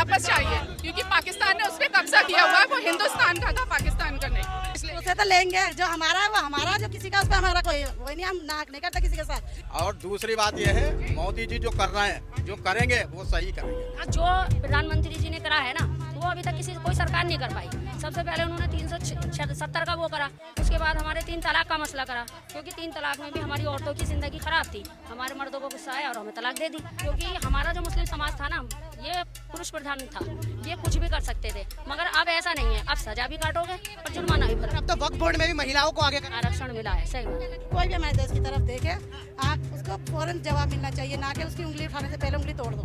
वापस चाहिए, क्योंकि पाकिस्तान ने उस पर कब्जा किया हुआ है। वो हिंदुस्तान का था, पाकिस्तान का नहीं। इसलिए उसे तो लेंगे, जो हमारा है वो हमारा, जो किसी का उस पर हमारा कोई वही नहीं, हम नाक नहीं करते किसी के साथ। और दूसरी बात यह है, मोदी जी जो कर रहे हैं, जो करेंगे वो सही करेंगे। जो प्रधानमंत्री जी ने करा है ना, वो अभी तक कोई सरकार नहीं कर पाई। सबसे पहले उन्होंने 370 का वो करा, उसके बाद हमारे 3 तलाक का मसला करा, क्योंकि 3 तलाक में भी हमारी औरतों की जिंदगी खराब थी। हमारे मर्दों को गुस्सा आया और हमें तलाक दे दी, क्योंकि हमारा जो मुस्लिम समाज था ना, ये पुरुष प्रधान था, ये कुछ भी कर सकते थे। मगर अब ऐसा नहीं है, अब सजा भी काटोगे और जुर्माना भी भरोगे। अब तो वक्फ बोर्ड में भी महिलाओं को आगे आरक्षण मिला है, सही बात। कोई भी हमारे देश की तरफ देखे, आप उसको फौरन जवाब मिलना चाहिए, ना कि उसकी उंगली उठाने से पहले उंगली तोड़ दो।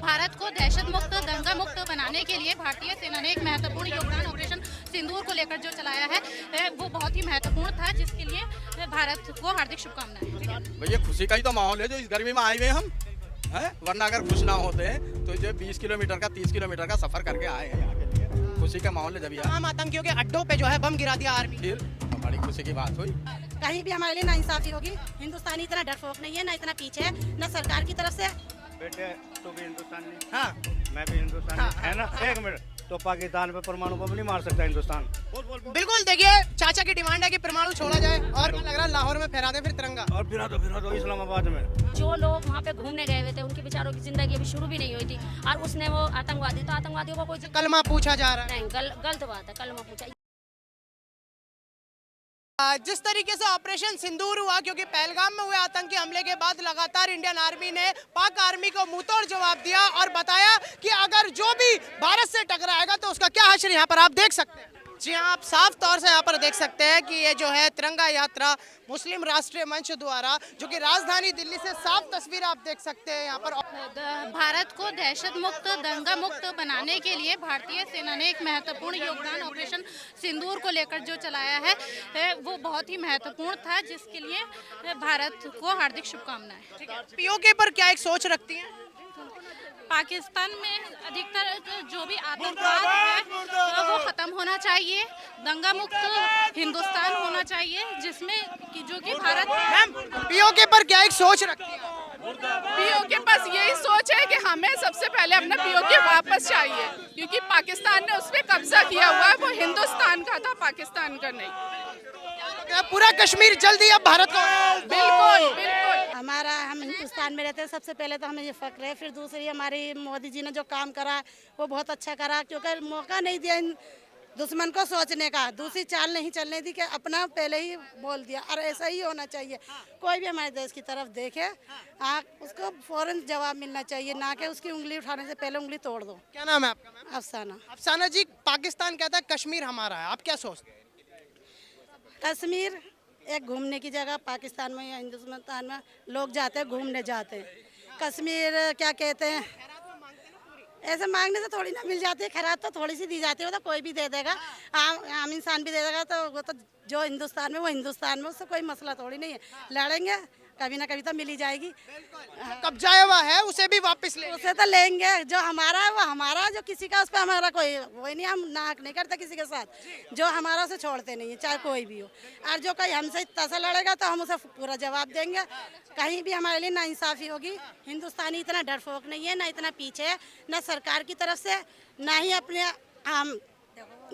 भारत को दहशत मुक्त, दंगा मुक्त बनाने के लिए भारतीय सेना ने एक महत्वपूर्ण योगदान ऑपरेशन सिंदूर को लेकर जो चलाया है, वो बहुत ही महत्वपूर्ण था, जिसके लिए भारत को हार्दिक शुभकामनाएं। भैया खुशी का ही तो माहौल है जो इस गर्मी में आए हुए हम हैं, वरना अगर खुश ना होते हैं तो जो 20 किलोमीटर का 30 किलोमीटर का सफर करके आए हैं यहाँ के लिए। खुशी का माहौल है जब यहाँ तमाम आतंकियों के अड्डों पे जो है बम गिरा दिया आर्मी। फिर बड़ी खुशी की बात हुई। कहीं भी हमारे लिए नाइंसाफी होगी। हिंदुस्तानी इतना डरपोक नहीं है, ना इतना पीछे है, ना सरकार की तरफ से। बेटे तू भी हिंदुस्तानी, हाँ मैं भी हिंदुस्तानी, है ना। एक मिनट, तो पाकिस्तान पे परमाणु बम नहीं मार सकता हिंदुस्तान। बिल्कुल, देखिए चाचा की डिमांड है कि परमाणु छोड़ा जाए और लग रहा है लाहौर में फहरा दे फिर तिरंगा। और फिरा दो इस्लामाबाद में। जो लोग वहाँ पे घूमने गए हुए थे, उनके बेचारों की जिंदगी अभी शुरू भी नहीं हुई थी, और उसने वो आतंकवादी, तो आतंकवादियों को कोई कलमा पूछा जा रहा है। नहीं, गलत बात है, कलमा पूछा। जिस तरीके से ऑपरेशन सिंदूर हुआ, क्योंकि पहलगाम में हुए आतंकी हमले के बाद लगातार इंडियन आर्मी ने पाक आर्मी को मुंहतोड़ जवाब दिया और बताया कि अगर जो भी भारत से टकराएगा तो उसका क्या हश्र। यहाँ पर आप देख सकते हैं, जी हाँ, आप साफ तौर से यहाँ पर देख सकते हैं कि ये जो है तिरंगा यात्रा मुस्लिम राष्ट्रीय मंच द्वारा, जो कि राजधानी दिल्ली से साफ तस्वीर आप देख सकते हैं यहाँ पर। भारत को दहशत मुक्त, दंगा मुक्त बनाने के लिए भारतीय सेना ने एक महत्वपूर्ण योगदान ऑपरेशन सिंदूर को लेकर जो चलाया है, वो बहुत ही महत्वपूर्ण था, जिसके लिए भारत को हार्दिक शुभकामनाएं। पीओके पर क्या एक सोच रखती हैं? पाकिस्तान में अधिकतर जो भी आतंकवाद है वो खत्म होना चाहिए, दंगा मुक्त हिंदुस्तान होना चाहिए, जिसमें कि जो कि भारत। मैम, पीओके पर क्या एक सोच रखती है? पीओ के पास यही सोच है कि हमें सबसे पहले अपना पीओके वापस चाहिए, क्योंकि पाकिस्तान ने उस पर कब्जा किया हुआ है। वो हिंदुस्तान का था, पाकिस्तान का नहीं। पूरा कश्मीर जल्दी अब भारत को। बिल्कुल बिल्कुल। हमारा, हम हिंदुस्तान में रहते हैं, सबसे पहले तो हमें ये फक्र है। फिर दूसरी, हमारी मोदी जी ने जो काम करा वो बहुत अच्छा करा, क्योंकि मौका नहीं दिया इन दुश्मन को सोचने का, दूसरी चाल नहीं चलने दी कि अपना पहले ही बोल दिया। और ऐसा ही होना चाहिए, कोई भी हमारे देश की तरफ देखे, उसको फौरन जवाब मिलना चाहिए, ना कि उसकी उंगली उठाने से पहले उंगली तोड़ दो। क्या नाम है आपका मैम? अफसाना। अफसाना जी, पाकिस्तान कहता है कश्मीर हमारा है, आप क्या सोचते हैं? कश्मीर एक घूमने की जगह, पाकिस्तान में या हिंदुस्तान में लोग जाते हैं, घूमने जाते हैं। कश्मीर क्या कहते हैं, ऐसे मांगने से थोड़ी ना मिल जाती है, खैरात तो थोड़ी सी दी जाती है, वो तो कोई भी दे देगा, आम इंसान भी दे देगा। तो वो तो जो हिंदुस्तान में वो हिंदुस्तान में, उससे कोई मसला थोड़ी नहीं है। लड़ेंगे, कभी ना कभी तो मिल ही जाएगी। कब्जाया हुआ है उसे भी वापस ले। उसे तो लेंगे, जो हमारा है वो हमारा, जो किसी का उस पर हमारा कोई वही नहीं, हम नाक नहीं करते किसी के साथ। जो हमारा उसे छोड़ते नहीं है, चाहे कोई भी हो। और जो कोई हमसे तसा लड़ेगा तो हम उसे पूरा जवाब देंगे। कहीं भी हमारे लिए नाइंसाफी होगी। हिंदुस्तानी इतना डरपोक नहीं है, ना इतना पीछे है, ना सरकार की तरफ से, ना ही अपने आम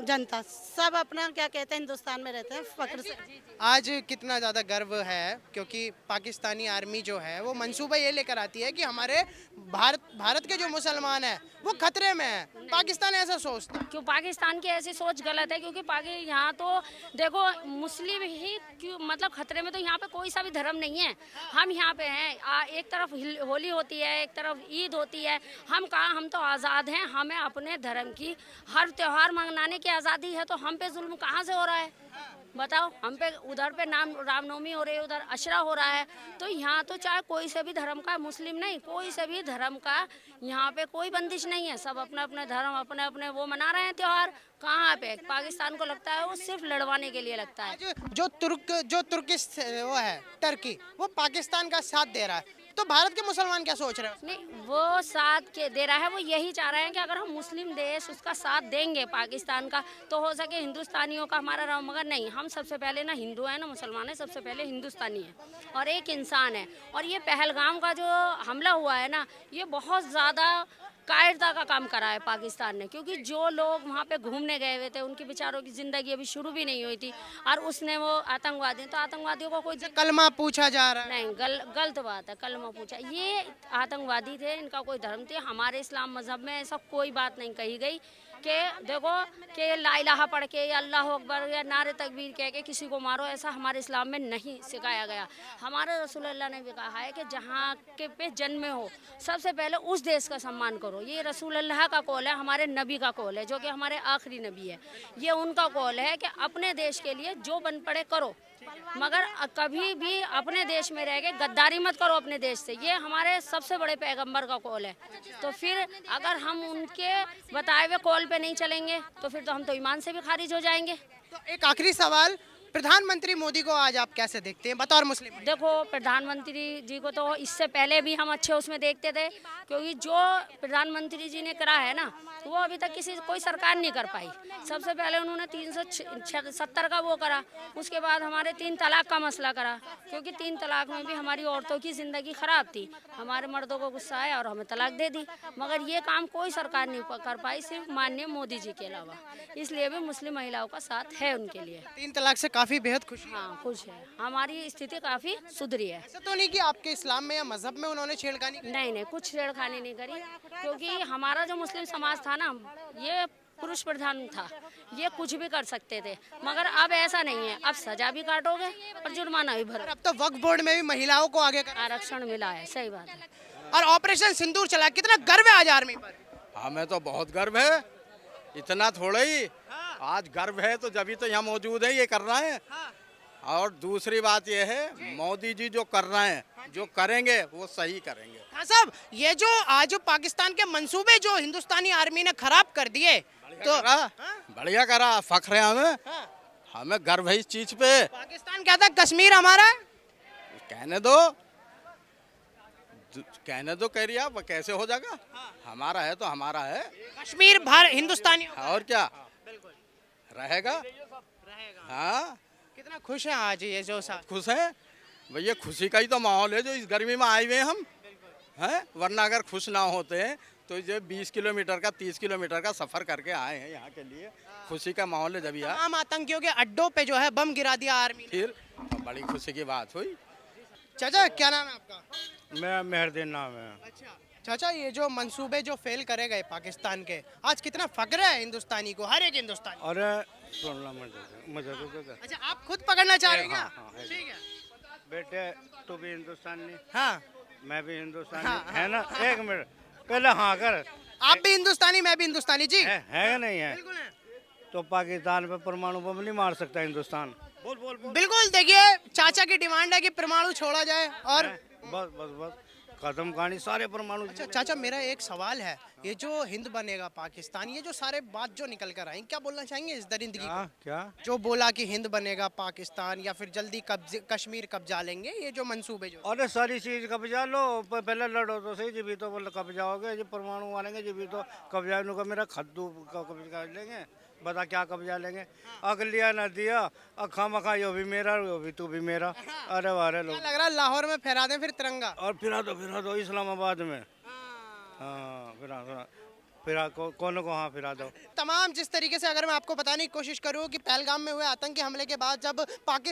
जनता। सब अपना क्या कहते हैं, हिंदुस्तान में रहते हैं फक्र से। आज कितना ज़्यादा गर्व है, क्योंकि पाकिस्तानी आर्मी जो है वो मंसूबा ये लेकर आती है कि हमारे भारत के जो मुसलमान हैं वो खतरे में है। पाकिस्तान ऐसा सोचता है। क्यों पाकिस्तान की ऐसी सोच गलत है, क्योंकि यहाँ तो देखो मुस्लिम ही क्यों, मतलब खतरे में तो यहाँ पे कोई सा भी धर्म नहीं है। हम यहाँ पे हैं, एक तरफ होली होती है, एक तरफ ईद होती है। हम तो आज़ाद हैं, हमें अपने धर्म की हर त्यौहार मनाने की आज़ादी है। तो हम पे जुल्म कहाँ से हो रहा है बताओ? हम पे उधर पे रामनवमी हो रही है, उधर अशरा हो रहा है। तो यहाँ तो चाहे कोई से भी धर्म का, मुस्लिम नहीं, कोई से भी धर्म का यहाँ पे कोई बंदिश नहीं है। सब अपने अपने धर्म, अपने अपने वो मना रहे हैं त्यौहार। कहाँ पे पाकिस्तान को लगता है वो सिर्फ लड़वाने के लिए लगता है। जो तुर्किश वो है टर्की, वो पाकिस्तान का साथ दे रहा है। तो भारत के मुसलमान क्या सोच रहे हैं? नहीं, वो साथ के दे रहा है, वो यही चाह रहे हैं कि अगर हम मुस्लिम देश उसका साथ देंगे पाकिस्तान का, तो हो सके हिंदुस्तानियों का हमारा रहो, मगर नहीं, हम सबसे पहले ना हिंदू है ना मुसलमान है, सबसे पहले हिंदुस्तानी है और एक इंसान है। और ये पहलगाम का जो हमला हुआ है ना, ये बहुत ज़्यादा कायरता का काम करा है पाकिस्तान ने, क्योंकि जो लोग वहाँ पे घूमने गए हुए थे उनकी बेचारों की ज़िंदगी अभी शुरू भी नहीं हुई थी, और उसने वो आतंकवादी, तो आतंकवादियों को कोई कलमा पूछा जा रहा है। नहीं, गलत बात है, कलमा पूछा, ये आतंकवादी थे, इनका कोई धर्म थे। हमारे इस्लाम मजहब में ऐसा कोई बात नहीं कही गई कि देखो कि ला इलाहा पढ़ के या अल्लाह अकबर या नारे तकबीर कह के किसी को मारो, ऐसा हमारे इस्लाम में नहीं सिखाया गया। हमारे रसूलुल्लाह ने भी कहा है कि जहाँ के पे जन्मे हो सबसे पहले उस देश का सम्मान करो। ये रसूलुल्लाह का कौल है, हमारे नबी का कौल है, जो कि हमारे आखिरी नबी है। ये उनका कौल है कि अपने देश के लिए जो बन पड़े करो, मगर कभी भी अपने देश में रह के गद्दारी मत करो अपने देश से। ये हमारे सबसे बड़े पैगंबर का कौल है। तो फिर अगर हम उनके बताए हुए कौल पे नहीं चलेंगे तो फिर तो हम तो ईमान से भी खारिज हो जाएंगे। तो एक आखिरी सवाल, प्रधानमंत्री मोदी को आज आप कैसे देखते हैं बतौर मुस्लिम? देखो, प्रधानमंत्री जी को तो इससे पहले भी हम अच्छे उसमें देखते थे, क्योंकि जो प्रधानमंत्री जी ने करा है ना, वो अभी तक कोई सरकार नहीं कर पाई। सबसे पहले उन्होंने 370 का वो करा, उसके बाद हमारे 3 तलाक का मसला करा, क्योंकि 3 तलाक में भी हमारी औरतों की ज़िंदगी ख़राब थी। हमारे मर्दों को गुस्सा आया और हमें तलाक दे दी, मगर ये काम कोई सरकार नहीं कर पाई, सिर्फ माननीय मोदी जी के अलावा। इसलिए भी मुस्लिम महिलाओं का साथ है उनके लिए। 3 तलाक से काफी बेहद खुशी है। हाँ, खुश है, हमारी स्थिति काफ़ी सुधरी है। ऐसा तो नहीं कि आपके इस्लाम में या मजहब में उन्होंने छेड़खानी की? नहीं, कुछ छेड़खानी नहीं करी, क्योंकि हमारा जो मुस्लिम समाज था ना, ये पुरुष प्रधान था, ये कुछ भी कर सकते थे, मगर अब ऐसा नहीं है। अब सजा भी काटोगे और जुर्माना भी भरो। अब तो वक्फ बोर्ड में भी महिलाओं को आगे कर, आरक्षण मिला है, सही बात है। और ऑपरेशन सिंदूर चला, कितना गर्व है आज आर्मी पर? हमें तो बहुत गर्व है, इतना थोड़ा ही। आज गर्व है तो जब तो यहाँ मौजूद है, ये कर रहे हैं। और दूसरी बात ये है, मोदी जी जो कर रहे हैं, जो करेंगे वो सही करेंगे। हाँ साहब, ये जो आज पाकिस्तान के मंसूबे जो हिंदुस्तानी आर्मी ने खराब कर दिए, तो बढ़िया करा, फख्र है हमें। हमें गर्व है इस चीज पे। पाकिस्तान कहता है कश्मीर हमारा है। कहने दो कह रही आप, कैसे हो जाएगा? हमारा है तो हमारा है, कश्मीर हिंदुस्तानी और क्या रहेगा। हाँ, कितना खुश है आज ये जो साथ। खुश है भैया, खुशी का ही तो माहौल है जो इस गर्मी में आए हुए हम हैं। वरना अगर खुश ना होते हैं तो ये 20 किलोमीटर का 30 किलोमीटर का सफर करके आए हैं यहाँ के लिए। खुशी का माहौल है जब यहाँ आम आतंकियों के अड्डों पे जो है बम गिरा दिया आर्मी ने। फिर बड़ी खुशी की बात हुई। चाचा क्या नाम है आपका? मेरा मेहरदीन नाम है। अच्छा चाचा, ये जो मंसूबे जो फेल करे गए पाकिस्तान के, आज कितना फक्र है हिंदुस्तानी को, हर एक हिंदुस्तानी। अरे सुनना मुझे तो अच्छा, आप खुद पकड़ना चाह रहे हैं क्या? हाँ, है। ठीक है। बेटे तू भी हिंदुस्तानी, हाँ, मैं भी हिंदुस्तानी, हाँ, है ना? एक मिनट पहले हाँ कर। आप भी हिंदुस्तानी, मैं भी हिंदुस्तानी जी। है या नहीं है? बिल्कुल है। तो पाकिस्तान पे परमाणु बम नहीं मार सकता हिंदुस्तान। बोल बोल बोल। बिल्कुल, देखिए चाचा की डिमांड है कि परमाणु छोड़ा जाए और बस बस बस खत्म कहानी, सारे परमाणु। अच्छा चाचा, मेरा एक सवाल है, ये जो हिंद बनेगा पाकिस्तान, ये जो सारे बात जो निकल कर आई, क्या बोलना चाहेंगे इस दरिंदगी को? क्या जो बोला कि हिंद बनेगा पाकिस्तान या फिर जल्दी कश्मीर कब्जा लेंगे, ये जो मंसूबे जो। अरे सारी चीज कब्जा लो, पहले लड़ो तो सही, जब भी तो कब्जाओगे। जब परमाणु मारेंगे जब भी तो कब्जा का मेरा खद्दू कब्जा लेंगे। बता क्या कब्जा लेंगे? अग लिया ना दिया, अखा मखा यो भी मेरा, यो भी तू भी मेरा। अरे वारे लोग, लग रहा है लाहौर में फहरा दें फिर तिरंगा। और फिरा दो इस्लामाबाद में। हाँ फिरा कौन को हाँ फिरा दो। तमाम जिस तरीके से अगर मैं आपको बताने की कोशिश करूं कि पहलगाम में हुए आतंकी हमले के बाद जब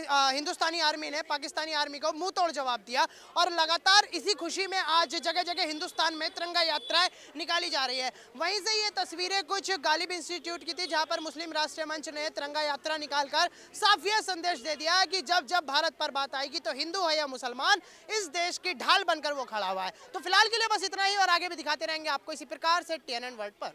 हिंदुस्तानी आर्मी ने पाकिस्तानी आर्मी को मुंह तोड़ जवाब दिया, और लगातार इसी खुशी में आज जगह जगह हिंदुस्तान में तिरंगा यात्राएं निकाली जा रही है। वहीं से ये तस्वीरें कुछ गालिब इंस्टीट्यूट की थी, जहां पर मुस्लिम राष्ट्रीय मंच ने तिरंगा यात्रा निकालकर साफ यह संदेश दे दिया कि जब जब भारत पर बात आएगी तो हिंदू है या मुसलमान, इस देश की ढाल बनकर वो खड़ा हुआ है। तो फिलहाल के लिए बस इतना ही, और आगे भी दिखाते रहेंगे आपको इसी प्रकार से TNN वर्ल्ड पर।